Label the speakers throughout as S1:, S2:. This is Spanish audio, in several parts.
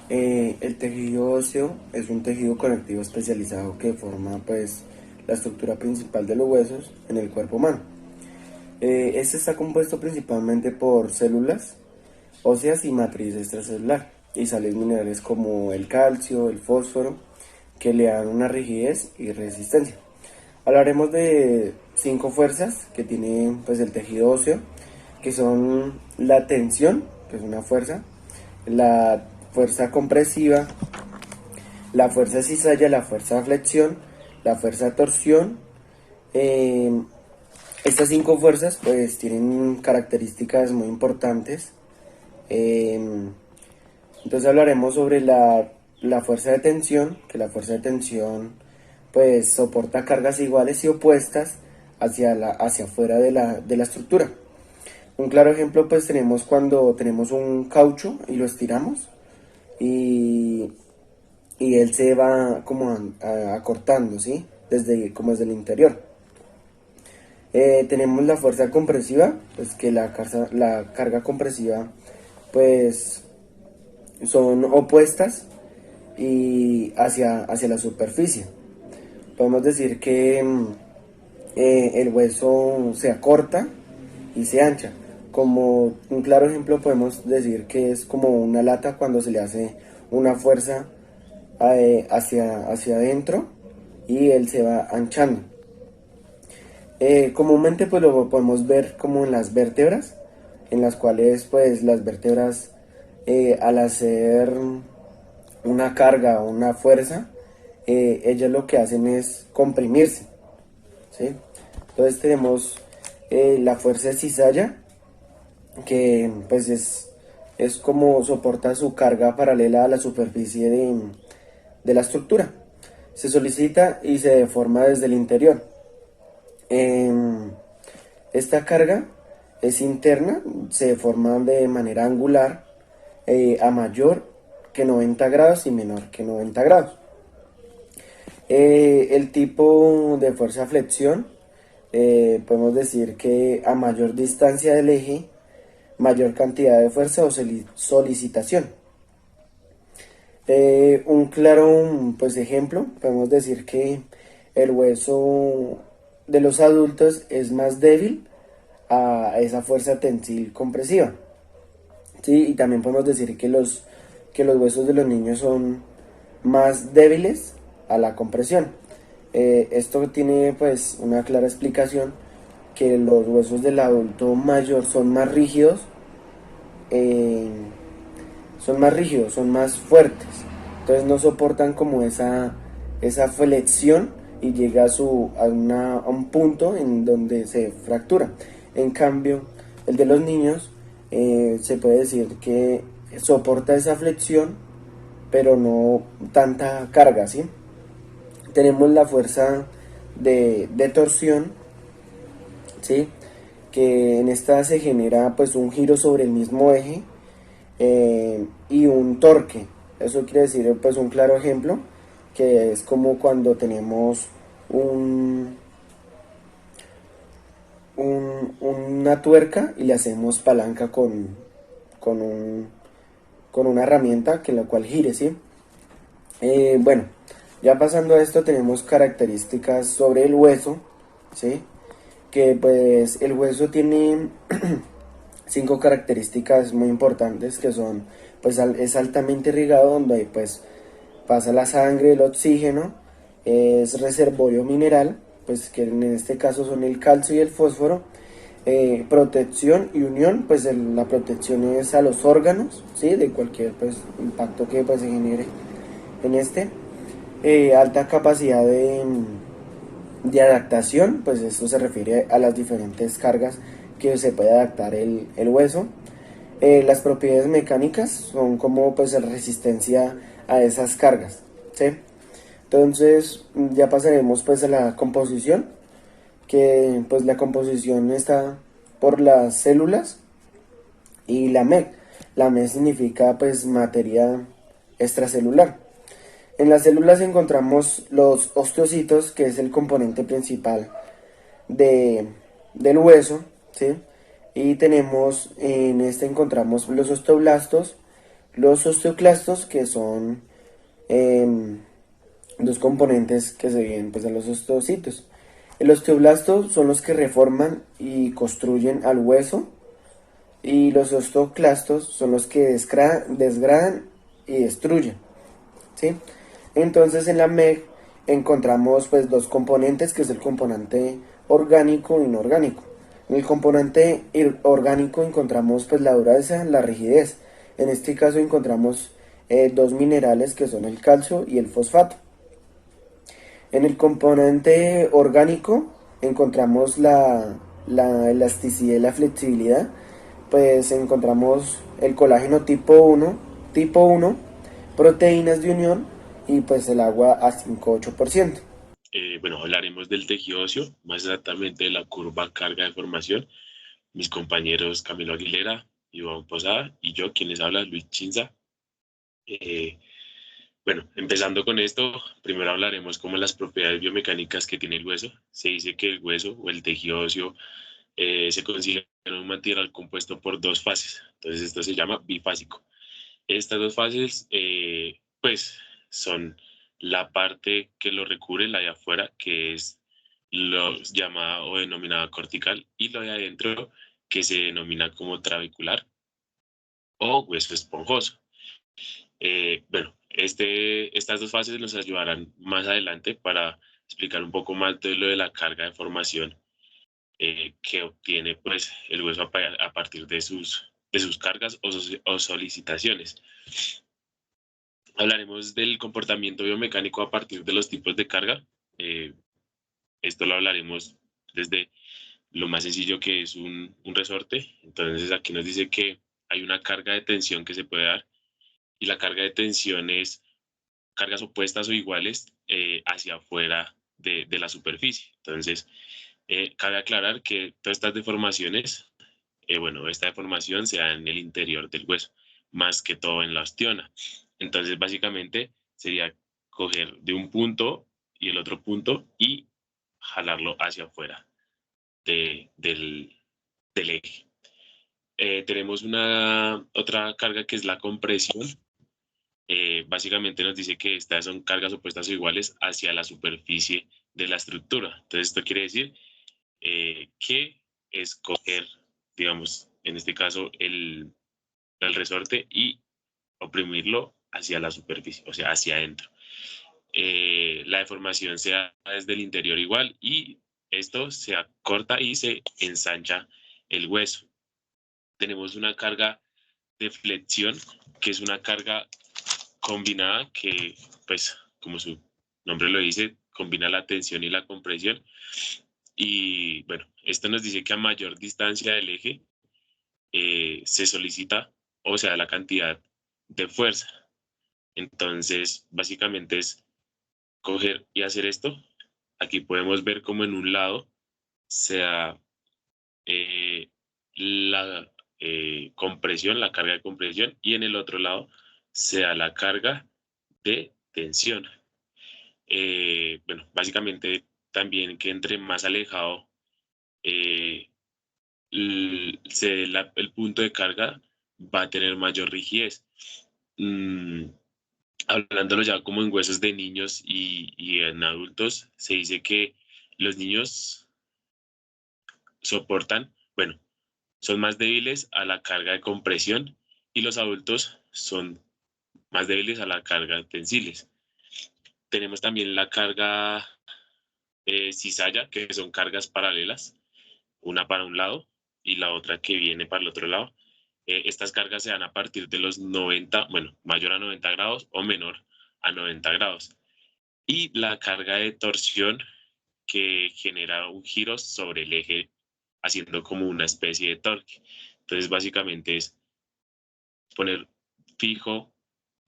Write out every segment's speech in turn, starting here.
S1: El tejido óseo es un tejido conectivo especializado que forma pues la estructura principal de los huesos en el cuerpo humano. Este está compuesto principalmente por células óseas y matriz extracelular y sales minerales como el calcio, el fósforo, que le dan una rigidez y resistencia. Hablaremos de 5 fuerzas que tiene pues el tejido óseo, que son la tensión, que es una fuerza, la fuerza compresiva, la fuerza cizalla, la fuerza flexión, la fuerza torsión. Eh, Estas 5 fuerzas pues tienen características muy importantes. Eh, entonces hablaremos sobre la fuerza de tensión, que la fuerza de tensión pues soporta cargas iguales y opuestas hacia afuera de la estructura. Un claro ejemplo pues tenemos cuando tenemos un caucho y lo estiramos y, y él se va como acortando, ¿sí? Desde el interior. Tenemos la fuerza compresiva, pues que la carga compresiva pues son opuestas y hacia la superficie. Podemos decir que el hueso se acorta y se ancha. Como un claro ejemplo podemos decir que es como una lata cuando se le hace una fuerza hacia adentro y él se va anchando. Comúnmente pues lo podemos ver como en las vértebras, en las cuales pues las vértebras al hacer una carga o una fuerza, ellas lo que hacen es comprimirse, ¿sí? Entonces tenemos la fuerza de cizalla, que pues es como soporta su carga paralela a la superficie de la estructura. Se solicita y se deforma desde el interior. Em, Esta carga es interna, se forma de manera angular a mayor que 90 grados y menor que 90 grados. El tipo de fuerza flexión, podemos decir que a mayor distancia del eje, mayor cantidad de fuerza o solicitación. Un claro pues, ejemplo, podemos decir que el hueso de los adultos es más débil a esa fuerza tensil compresiva. ¿Sí? Y también podemos decir que los huesos de los niños son más débiles a la compresión. Esto tiene pues una clara explicación, que los huesos del adulto mayor eh, son más fuertes, entonces no soportan como esa flexión y llega a un punto en donde se fractura. En cambio, el de los niños se puede decir que soporta esa flexión, pero no tanta carga, ¿sí? Tenemos la fuerza de torsión, ¿sí? Que en esta se genera pues un giro sobre el mismo eje y un torque. Eso quiere decir pues un claro ejemplo, que es como cuando tenemos una tuerca y le hacemos palanca con, un, con una herramienta que la cual gire, ¿sí? Bueno, ya pasando a esto tenemos características sobre el hueso, ¿sí? Que pues el hueso tiene 5 características muy importantes, que son pues es altamente irrigado, donde pues pasa la sangre, el oxígeno, es reservorio mineral, pues que en este caso son el calcio y el fósforo. Protección y unión, pues la protección es a los órganos, ¿sí? De cualquier pues impacto que pues se genere en este. Alta capacidad de adaptación, pues esto se refiere a las diferentes cargas que se puede adaptar el hueso. Las propiedades mecánicas son como pues la resistencia a esas cargas, ¿sí? Entonces ya pasaremos pues a la composición, que pues la composición está por las células y la MEC. La MEC significa pues materia extracelular. En las células encontramos los osteocitos, que es el componente principal del hueso, ¿sí? Y encontramos los osteoblastos, los osteoclastos, que son em, dos componentes que se dividen pues, en los osteocitos. El osteoblasto son los que reforman y construyen al hueso, y los osteoclastos son los que desgradan y destruyen, ¿sí? Entonces en la MEG encontramos pues dos componentes, que es el componente orgánico e inorgánico. En el componente orgánico encontramos pues la dureza, la rigidez. En este caso encontramos dos minerales, que son el calcio y el fosfato. En el componente orgánico encontramos la elasticidad y la flexibilidad. Pues encontramos el colágeno tipo uno, proteínas de unión y pues el agua a 5,8%.
S2: Bueno, hablaremos del tejido óseo, más exactamente de la curva carga de formación. Mis compañeros Camilo Aguilera, Iván Posada y yo, quienes habla, Luis Chinza. Eh, bueno, empezando con esto, primero hablaremos como las propiedades biomecánicas que tiene el hueso. Se dice que el hueso o el tejido óseo se considera un material compuesto por dos fases. Entonces esto se llama bifásico. Estas dos fases, pues, son la parte que lo recubre, la de afuera, que es lo llamada o denominada cortical, y lo de adentro, que se denomina como trabecular o hueso esponjoso. Bueno, estas dos fases nos ayudarán más adelante para explicar un poco más de lo de la carga de formación que obtiene pues, el hueso a partir de sus cargas o solicitaciones. Hablaremos del comportamiento biomecánico a partir de los tipos de carga. Eh, Esto lo hablaremos desde lo más sencillo, que es un resorte. Entonces aquí nos dice que hay una carga de tensión que se puede dar, y la carga de tensión es cargas opuestas o iguales hacia afuera de la superficie. Entonces, cabe aclarar que todas estas deformaciones, bueno, esta deformación se da en el interior del hueso, más que todo en la osteona. Entonces, básicamente sería coger de un punto y el otro punto y jalarlo hacia afuera de, del, del eje. Tenemos una otra carga que es la compresión. Básicamente nos dice que estas son cargas opuestas o iguales hacia la superficie de la estructura. Entonces, esto quiere decir que escoger, digamos, en este caso, el resorte y oprimirlo hacia la superficie, o sea, hacia adentro. La deformación se da desde el interior igual, y esto se acorta y se ensancha el hueso. Tenemos una carga de flexión, que es una carga combinada que, pues, como su nombre lo dice, combina la tensión y la compresión. Y bueno, esto nos dice que a mayor distancia del eje se solicita, o sea, la cantidad de fuerza. Entonces, básicamente es coger y hacer esto. Aquí podemos ver como en un lado se da la compresión, la carga de compresión, y en el otro lado se da la carga de tensión. Bueno, básicamente también que entre más alejado eh, el punto de carga, va a tener mayor rigidez. Mm, Hablándolo ya como en huesos de niños y en adultos, se dice que los niños soportan, bueno, son más débiles a la carga de compresión, y los adultos son más débiles a la carga de tensiles. Tenemos también la carga cizalla, que son cargas paralelas, una para un lado y la otra que viene para el otro lado. Estas cargas se dan a partir de los 90, bueno, mayor a 90 grados o menor a 90 grados. Y la carga de torsión, que genera un giro sobre el eje, haciendo como una especie de torque. Entonces, básicamente es poner fijo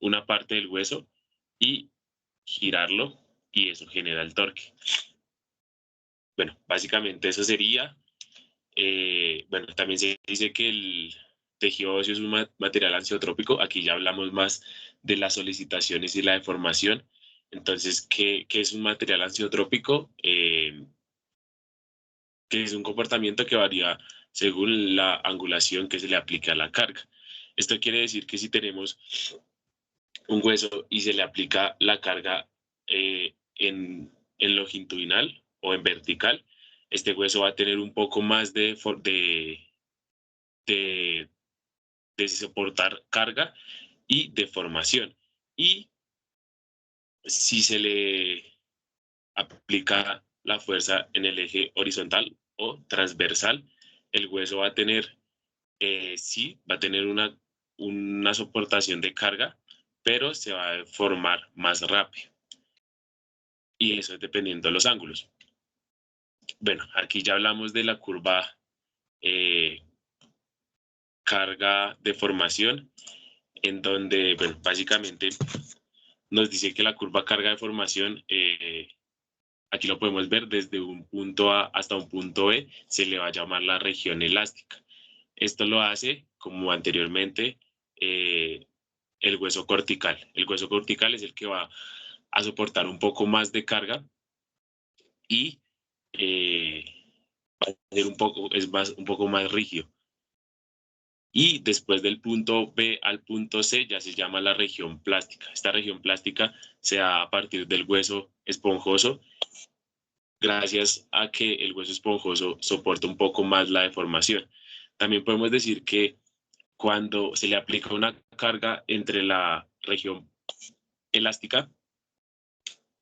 S2: una parte del hueso y girarlo, y eso genera el torque. Bueno, básicamente eso sería. Bueno, también se dice que el tejido óseo es un material ansiotrópico. Aquí ya hablamos más de las solicitaciones y la deformación. Entonces, ¿qué es un material ansiotrópico? Que es un comportamiento que varía según la angulación que se le aplica a la carga. Esto quiere decir que si tenemos un hueso y se le aplica la carga en longitudinal o en vertical, este hueso va a tener un poco más de, de soportar carga y deformación. Y si se le aplica la fuerza en el eje horizontal o transversal, el hueso va a tener, sí, va a tener una soportación de carga, pero se va a deformar más rápido. Y eso es dependiendo de los ángulos. Bueno, aquí ya hablamos de la curva eh, carga-deformación, en donde, bueno, básicamente nos dice que la curva carga-deformación, aquí lo podemos ver desde un punto A hasta un punto B, se le va a llamar la región elástica. Esto lo hace, como anteriormente, el hueso cortical. El hueso cortical es el que va a soportar un poco más de carga y eh, va a ser un poco más rígido. Y después del punto B al punto C ya se llama la región plástica. Esta región plástica se da a partir del hueso esponjoso, gracias a que el hueso esponjoso soporta un poco más la deformación. También podemos decir que cuando se le aplica una carga entre la región elástica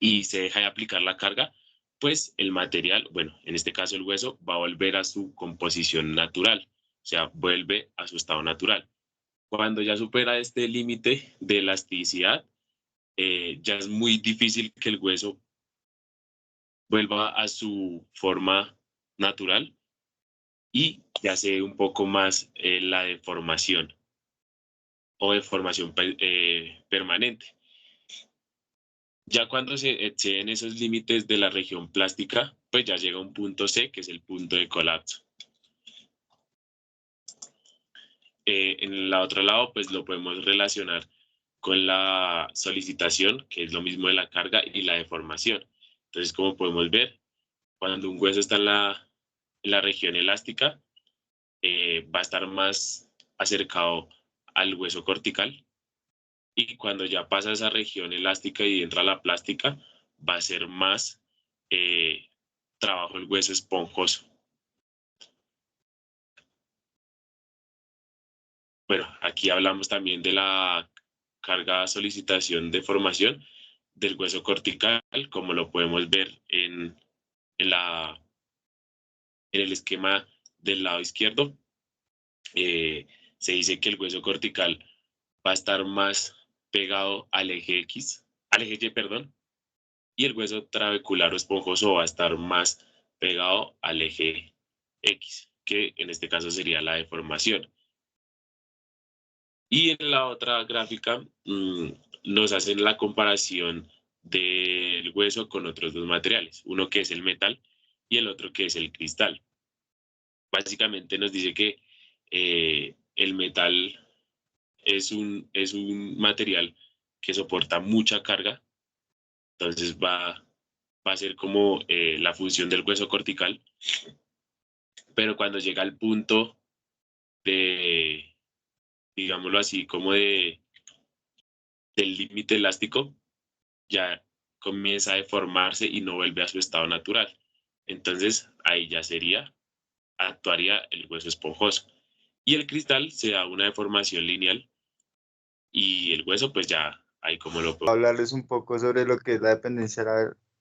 S2: y se deja de aplicar la carga, pues el material, bueno, en este caso el hueso, va a volver a su composición natural, o sea, vuelve a su estado natural. Cuando ya supera este límite de elasticidad, ya es muy difícil que el hueso vuelva a su forma natural y ya se un poco más la deformación o deformación permanente. Ya cuando se exceden esos límites de la región plástica, pues ya llega un punto C, que es el punto de colapso. En el otro lado, pues lo podemos relacionar con la solicitación, que es lo mismo de la carga y la deformación. Entonces, como podemos ver, cuando un hueso está en la región elástica, va a estar más acercado al hueso cortical, y cuando ya pasa esa región elástica y entra la plástica, va a ser más eh, trabajo el hueso esponjoso. Bueno, aquí hablamos también de la carga solicitación de formación del hueso cortical, como lo podemos ver en, la, en el esquema del lado izquierdo. Eh, Se dice que el hueso cortical va a estar más pegado al eje X, al eje Y, perdón, y el hueso trabecular o esponjoso va a estar más pegado al eje X, que en este caso sería la deformación. Y en la otra gráfica nos hacen la comparación del hueso con otros dos materiales, uno que es el metal y el otro que es el cristal. Básicamente nos dice que el metal es un material que soporta mucha carga, entonces va a ser como la función del hueso cortical, pero cuando llega al punto de, digámoslo así, como del límite elástico, ya comienza a deformarse y no vuelve a su estado natural. Entonces ahí ya actuaría el hueso esponjoso. Y el cristal se da una deformación lineal y el hueso pues ya ahí como lo...
S3: Hablarles un poco sobre lo que es la dependencia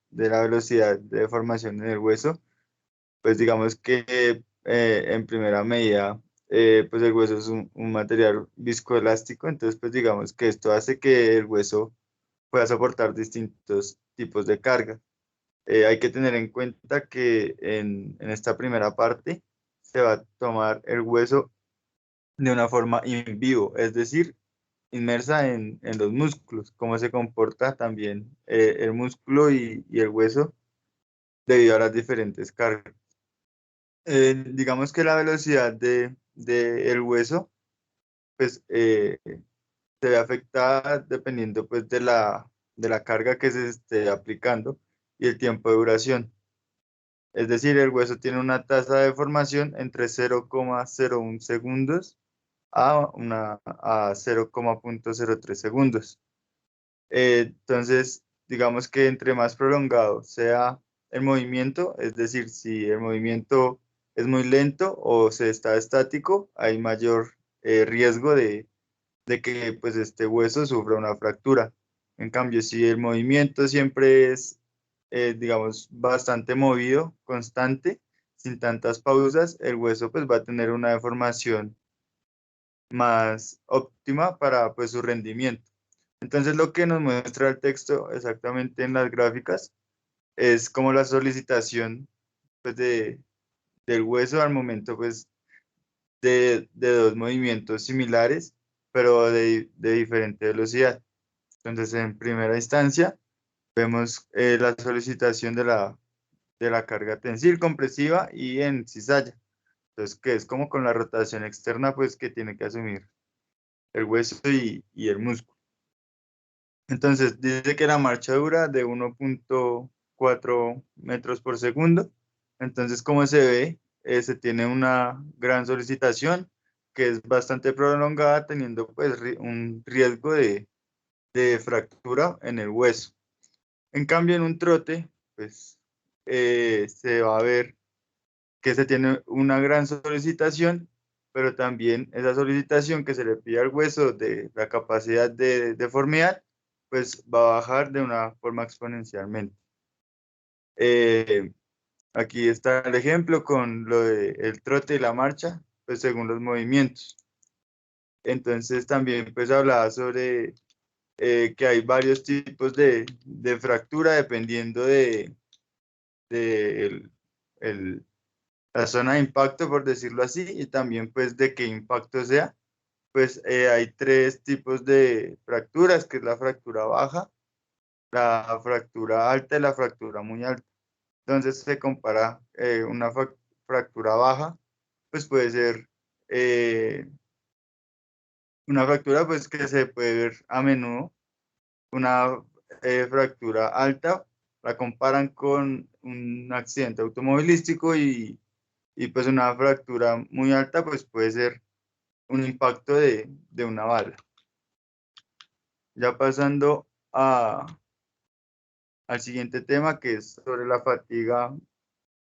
S3: de la velocidad de deformación en el hueso. Pues digamos que en primera medida, pues el hueso es un material viscoelástico, entonces pues digamos que esto hace que el hueso pueda soportar distintos tipos de carga. Hay que tener en cuenta que en esta primera parte se va a tomar el hueso de una forma in vivo, es decir, inmersa en los músculos, cómo se comporta también el músculo y el hueso debido a las diferentes cargas. Digamos que la velocidad de el hueso pues se ve afectada dependiendo pues de la carga que se esté aplicando y el tiempo de duración. Es decir, el hueso tiene una tasa de deformación entre 0,01 segundos a 0,03 segundos. Entonces, digamos que entre más prolongado sea el movimiento, es decir, si el movimiento es muy lento o se está estático, hay mayor riesgo de que pues, este hueso sufra una fractura. En cambio, si el movimiento siempre es, digamos, bastante movido, constante, sin tantas pausas, el hueso pues, va a tener una deformación más óptima para pues, su rendimiento. Entonces, lo que nos muestra el texto exactamente en las gráficas es como la solicitación pues, del hueso al momento pues, de dos movimientos similares, pero de diferente velocidad. Entonces, en primera instancia, vemos la solicitación de la carga tensil compresiva y en cizalla. Entonces, que es como con la rotación externa, pues que tiene que asumir el hueso y el músculo. Entonces, dice que la marcha dura de 1,4 metros por segundo. Entonces, como se ve, se tiene una gran solicitación que es bastante prolongada, teniendo pues un riesgo de fractura en el hueso. En cambio, en un trote, pues se va a ver que se tiene una gran solicitación, pero también esa solicitación que se le pide al hueso de la capacidad de deformidad, pues va a bajar de una forma exponencialmente. Aquí está el ejemplo con lo del trote y la marcha, pues según los movimientos. Entonces también pues hablaba sobre que hay varios tipos de fractura dependiendo de la zona de impacto, por decirlo así, y también pues de qué impacto sea. Pues hay tres tipos de fracturas, que es la fractura baja, la fractura alta y la fractura muy alta. Entonces se compara una fractura baja, pues puede ser una fractura pues que se puede ver a menudo. Una fractura alta la comparan con un accidente automovilístico y pues una fractura muy alta pues puede ser un impacto de una bala. Ya pasando al siguiente tema, que es sobre la fatiga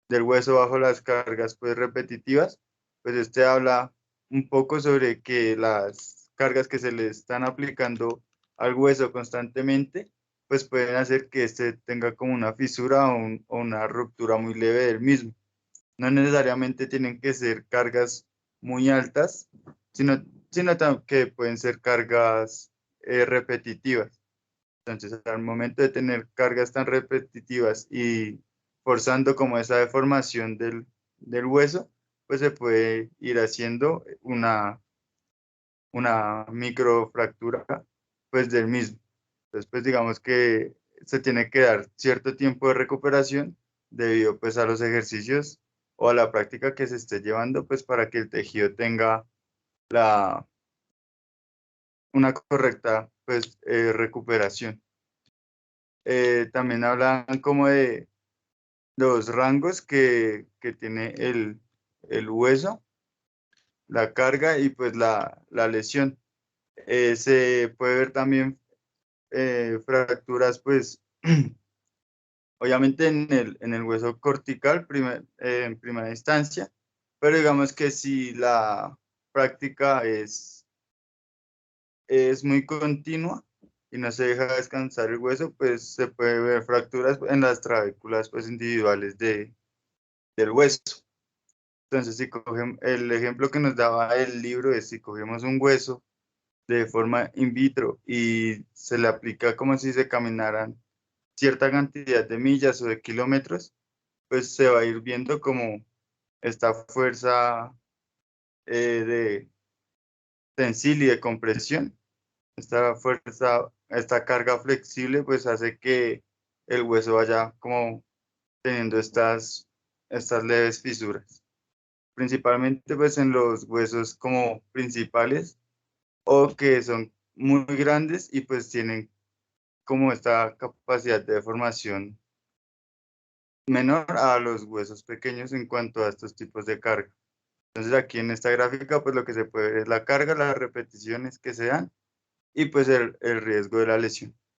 S3: del hueso bajo las cargas pues repetitivas, pues este habla un poco sobre que las cargas que se le están aplicando al hueso constantemente pues pueden hacer que este tenga como una fisura o una ruptura muy leve del mismo. No necesariamente tienen que ser cargas muy altas, sino que pueden ser cargas repetitivas. Entonces, al momento de tener cargas tan repetitivas y forzando como esa deformación del hueso, pues se puede ir haciendo una microfractura pues del mismo. Entonces, pues digamos que se tiene que dar cierto tiempo de recuperación debido pues a los ejercicios o a la práctica que se esté llevando pues para que el tejido tenga una correcta pues recuperación. También hablan como de los rangos que tiene el hueso, la carga y pues la lesión. Se puede ver también fracturas pues obviamente en el hueso cortical en primera instancia, pero digamos que si la práctica es muy continua y no se deja descansar el hueso, pues se puede ver fracturas en las trabéculas pues individuales del hueso. Entonces, si cogemos el ejemplo que nos daba el libro es si cogemos un hueso de forma in vitro y se le aplica como si se caminaran cierta cantidad de millas o de kilómetros, pues se va a ir viendo como esta fuerza de tensil y de compresión, esta fuerza, esta carga flexible, pues hace que el hueso vaya como teniendo estas leves fisuras, principalmente pues en los huesos como principales o que son muy grandes y pues tienen como esta capacidad de deformación menor a los huesos pequeños en cuanto a estos tipos de carga. Entonces aquí en esta gráfica pues lo que se puede ver es la carga, las repeticiones que se dan y pues el riesgo de la lesión.